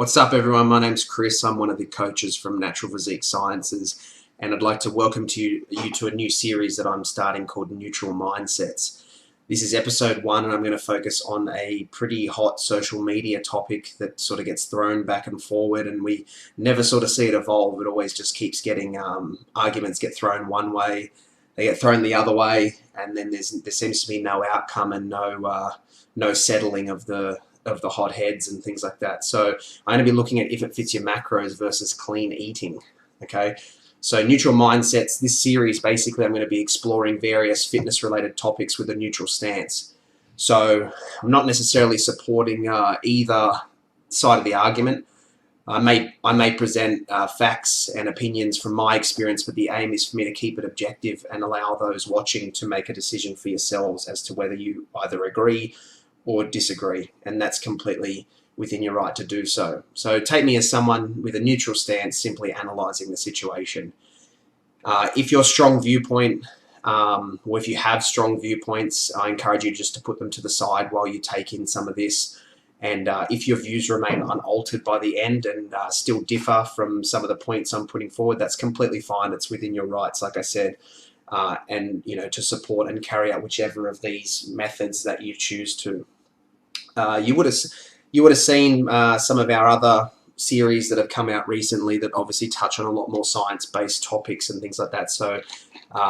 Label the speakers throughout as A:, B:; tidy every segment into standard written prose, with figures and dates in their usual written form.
A: What's up, everyone? My name's Chris. I'm one of the coaches from Natural Physique Sciences, and I'd like to welcome you to a new series that I'm starting called Neutral Mindsets. This is episode 1, and I'm going to focus on a pretty hot social media topic that sort of gets thrown back and forward, and we never sort of see it evolve. It always just keeps getting arguments get thrown one way, they get thrown the other way, and then there seems to be no outcome and no settling of the hot heads and things like that. So I'm going to be looking at if it fits your macros versus clean eating. Okay, so neutral mindsets. This series, basically, I'm going to be exploring various fitness related topics with a neutral stance. So I'm not necessarily supporting either side of the argument. I may present facts and opinions from my experience, but the aim is for me to keep it objective and allow those watching to make a decision for yourselves as to whether you either agree or disagree, and that's completely within your right to do so. So take me as someone with a neutral stance, simply analysing the situation. If your strong viewpoint, or if you have strong viewpoints, I encourage you just to put them to the side while you take in some of this. And if your views remain unaltered by the end and still differ from some of the points I'm putting forward, that's completely fine. It's within your rights, like I said. And to support and carry out whichever of these methods that you choose to. You would have seen some of our other series that have come out recently that obviously touch on a lot more science-based topics and things like that. So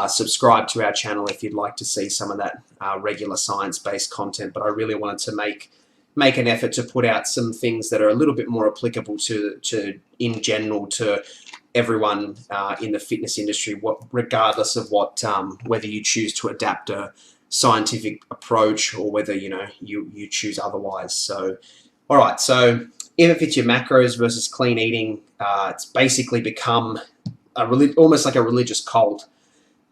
A: subscribe to our channel if you'd like to see some of that regular science-based content. But I really wanted to make an effort to put out some things that are a little bit more applicable to in general to everyone in the fitness industry, regardless of whether you choose to adapt a scientific approach or whether you choose otherwise. So, all right. So, if it fits your macros versus clean eating, it's basically become almost like a religious cult,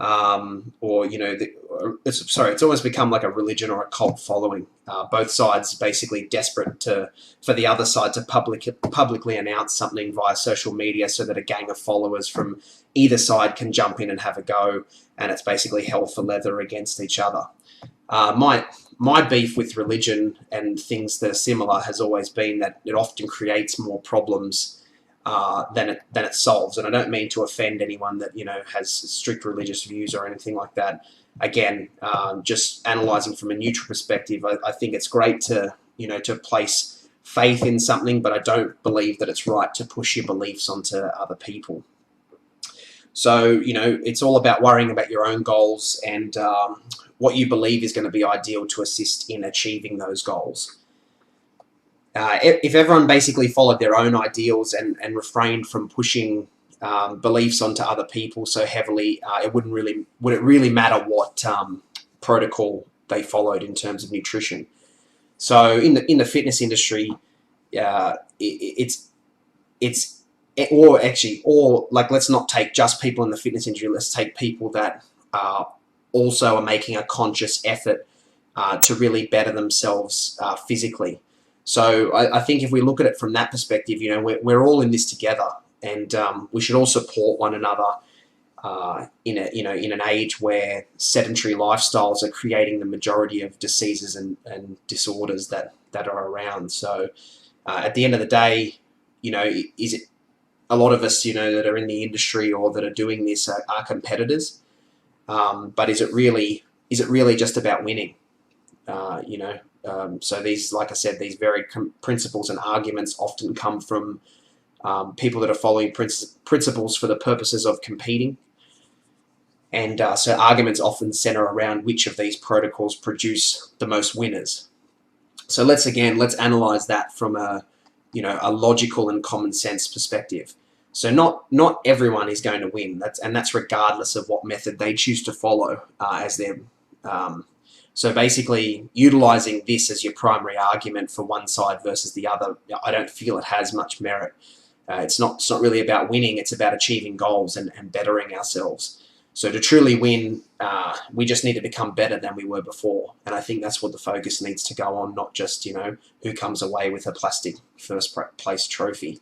A: it's almost become like a religion or a cult following. Both sides basically desperate for the other side to publicly announce something via social media so that a gang of followers from either side can jump in and have a go, and it's basically hell for leather against each other. My beef with religion and things that are similar has always been that it often creates more problems than it solves. And I don't mean to offend anyone that has strict religious views or anything like that. Again, just analysing from a neutral perspective, I think it's great to place faith in something, but I don't believe that it's right to push your beliefs onto other people. So it's all about worrying about your own goals and what you believe is going to be ideal to assist in achieving those goals. If everyone basically followed their own ideals and refrained from pushing beliefs onto other people so heavily, would it really matter what protocol they followed in terms of nutrition? So in the fitness industry, let's not take just people in the fitness industry. Let's take people that also are making a conscious effort to really better themselves physically. So I think if we look at it from that perspective, we're all in this together, and we should all support one another in an age where sedentary lifestyles are creating the majority of diseases and disorders that are around. So at the end of the day, is it a lot of us that are in the industry or that are doing this are competitors, but is it really just about winning? So these, like I said, these very principles and arguments often come from people that are following principles for the purposes of competing. And so arguments often center around which of these protocols produce the most winners. So let's analyze that from a logical and common sense perspective. So not everyone is going to win. That's regardless of what method they choose to follow as their so basically, utilizing this as your primary argument for one side versus the other, I don't feel it has much merit. It's not really about winning. It's about achieving goals and bettering ourselves. So to truly win, we just need to become better than we were before. And I think that's what the focus needs to go on, not just who comes away with a plastic first place trophy.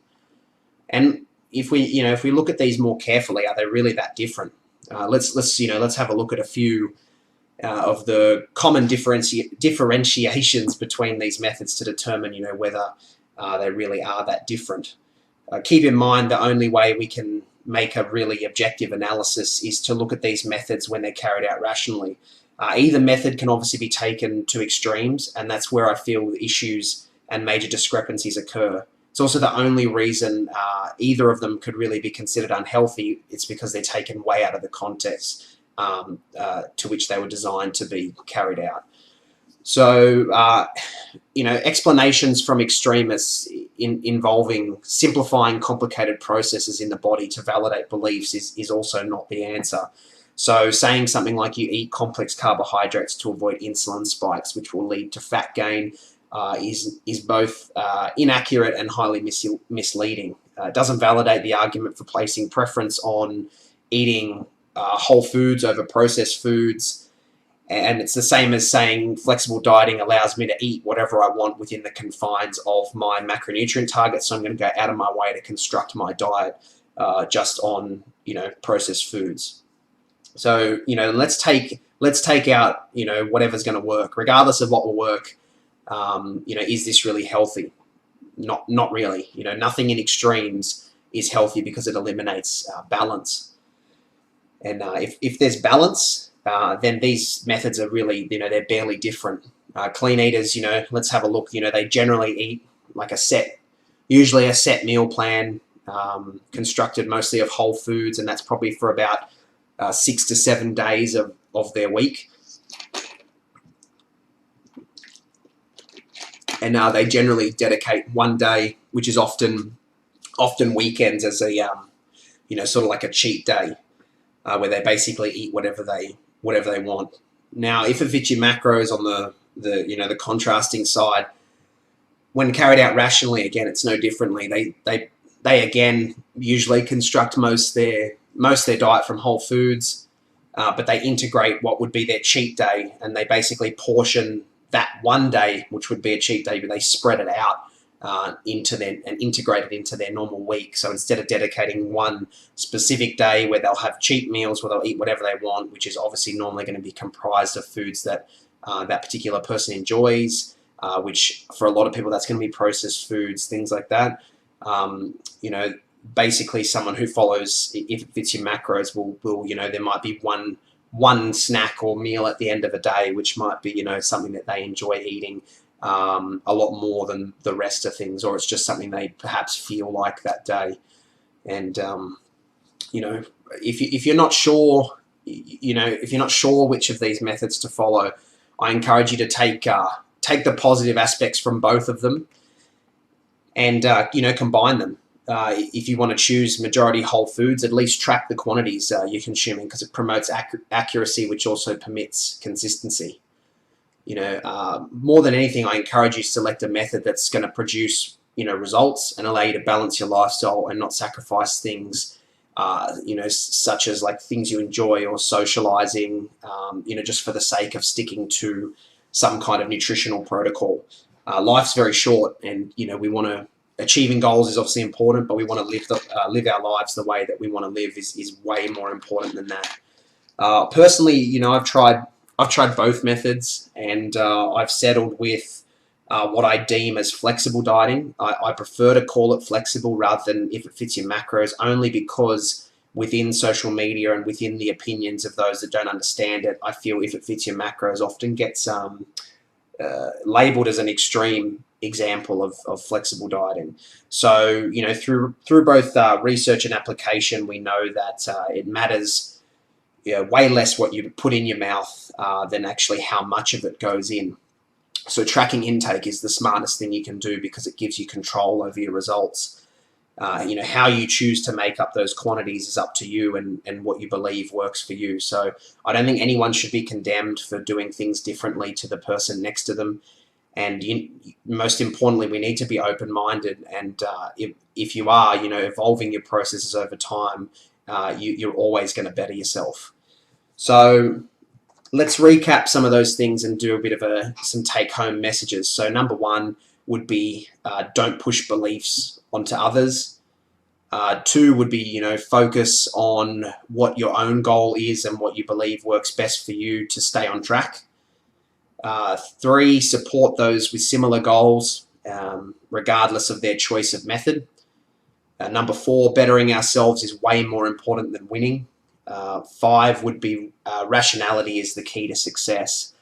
A: And if we look at these more carefully, are they really that different? Let's have a look at a few of the common differentiations between these methods to determine, whether they really are that different. Keep in mind the only way we can make a really objective analysis is to look at these methods when they're carried out rationally. Either method can obviously be taken to extremes, and that's where I feel the issues and major discrepancies occur. It's also the only reason either of them could really be considered unhealthy. It's because they're taken way out of the context to which they were designed to be carried out. So, explanations from extremists involving simplifying complicated processes in the body to validate beliefs is also not the answer. So saying something like you eat complex carbohydrates to avoid insulin spikes, which will lead to fat gain, is both inaccurate and highly misleading. It doesn't validate the argument for placing preference on eating whole foods over processed foods. And it's the same as saying flexible dieting allows me to eat whatever I want within the confines of my macronutrient targets. So I'm going to go out of my way to construct my diet just on, processed foods. So, let's take out, whatever's going to work, regardless of what will work. Is this really healthy? Not really. Nothing in extremes is healthy because it eliminates balance. And if there's balance, then these methods are really, they're barely different. Clean eaters, let's have a look. They generally eat like usually a set meal plan, constructed mostly of whole foods, and that's probably for about 6 to 7 days of their week. And they generally dedicate one day, which is often weekends, as a sort of like a cheat day, where they basically eat whatever they want. Now, if it fits your macros on the contrasting side, when carried out rationally, again, it's no differently. They again usually construct most their diet from whole foods, but they integrate what would be their cheat day, and they basically portion that one day, which would be a cheat day, but they spread it out and integrate it into their normal week. So instead of dedicating one specific day where they'll have cheat meals where they'll eat whatever they want, which is obviously normally going to be comprised of foods that that particular person enjoys, which for a lot of people that's going to be processed foods, things like that. Basically someone who follows, if it fits your macros, will there might be one snack or meal at the end of a day, which might be something that they enjoy eating a lot more than the rest of things, or it's just something they perhaps feel like that day. And if you're not sure, if you're not sure which of these methods to follow, I encourage you to take the positive aspects from both of them and combine them. If you want to choose majority whole foods, at least track the quantities you're consuming, because it promotes accuracy, which also permits consistency. More than anything, I encourage you to select a method that's going to produce, results and allow you to balance your lifestyle and not sacrifice things, such as like things you enjoy or socializing, just for the sake of sticking to some kind of nutritional protocol. Life's very short, and, we want to, achieving goals is obviously important, but we want to live our lives the way that we want to live is way more important than that. Personally, I've tried both methods, and I've settled with what I deem as flexible dieting. I prefer to call it flexible rather than if it fits your macros, only because within social media and within the opinions of those that don't understand it, I feel if it fits your macros often gets labeled as an extreme example of flexible dieting. So, through both research and application, we know that it matters way less what you put in your mouth than actually how much of it goes in. So tracking intake is the smartest thing you can do, because it gives you control over your results. How you choose to make up those quantities is up to you and what you believe works for you. So I don't think anyone should be condemned for doing things differently to the person next to them. And most importantly, we need to be open-minded. And if you are, evolving your processes over time, you're always going to better yourself. So let's recap some of those things and do a bit of some take-home messages. So number one would be don't push beliefs onto others. Two would be, focus on what your own goal is and what you believe works best for you to stay on track. Three, support those with similar goals regardless of their choice of method. Number 4, bettering ourselves is way more important than winning. 5 would be rationality is the key to success.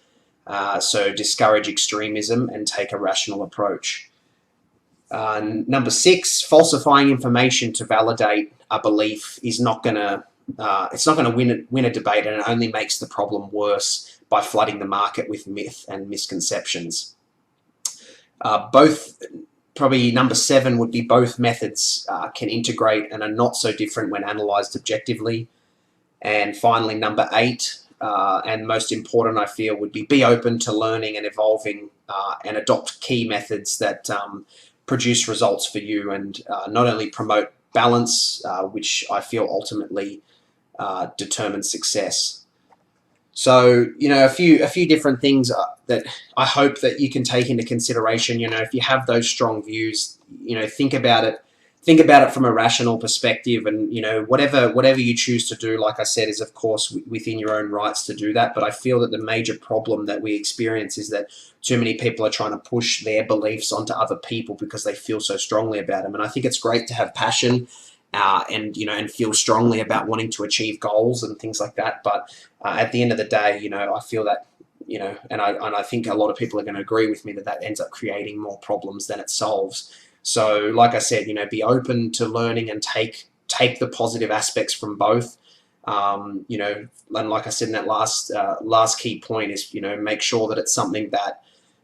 A: So discourage extremism and take a rational approach. Number 6, falsifying information to validate a belief is not going to win a debate, and it only makes the problem worse by flooding the market with myth and misconceptions. Probably number 7 would be both methods can integrate and are not so different when analysed objectively. And finally, number 8, and most important, I feel, would be open to learning and evolving and adopt key methods that produce results for you and not only promote balance, which I feel ultimately determines success. So, a few different things that I hope that you can take into consideration. If you have those strong views, think about it from a rational perspective, and whatever you choose to do, like I said, is of course within your own rights to do that. But I feel that the major problem that we experience is that too many people are trying to push their beliefs onto other people because they feel so strongly about them. And I think it's great to have passion and feel strongly about wanting to achieve goals and things like that. But at the end of the day, I feel that, and I think a lot of people are going to agree with me that ends up creating more problems than it solves. So, like I said, be open to learning and take the positive aspects from both. And like I said in that last key point is, make sure that it's something that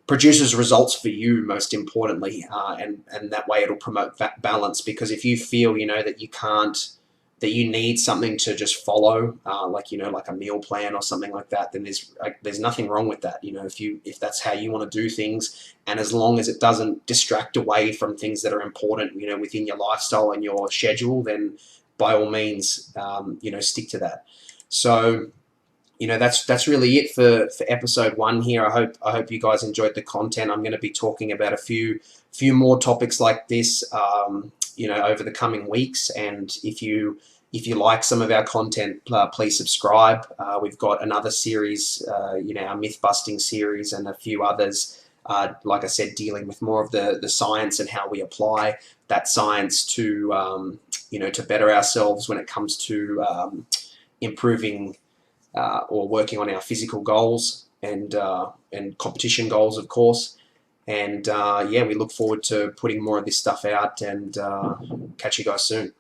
A: produces results for you, most importantly, and that way it'll promote balance. Because if you feel that you need something to just follow, like a meal plan or something like that, then there's nothing wrong with that. If that's how you want to do things, and as long as it doesn't distract away from things that are important, within your lifestyle and your schedule, then by all means, stick to that. So, that's really it for episode 1 here. I hope you guys enjoyed the content. I'm going to be talking about a few more topics like this, over the coming weeks. And if you like some of our content, please subscribe. We've got another series, our myth busting series, and a few others. Like I said, dealing with more of the science and how we apply that science to to better ourselves when it comes to improving. Or working on our physical goals and competition goals, of course. And we look forward to putting more of this stuff out, and catch you guys soon.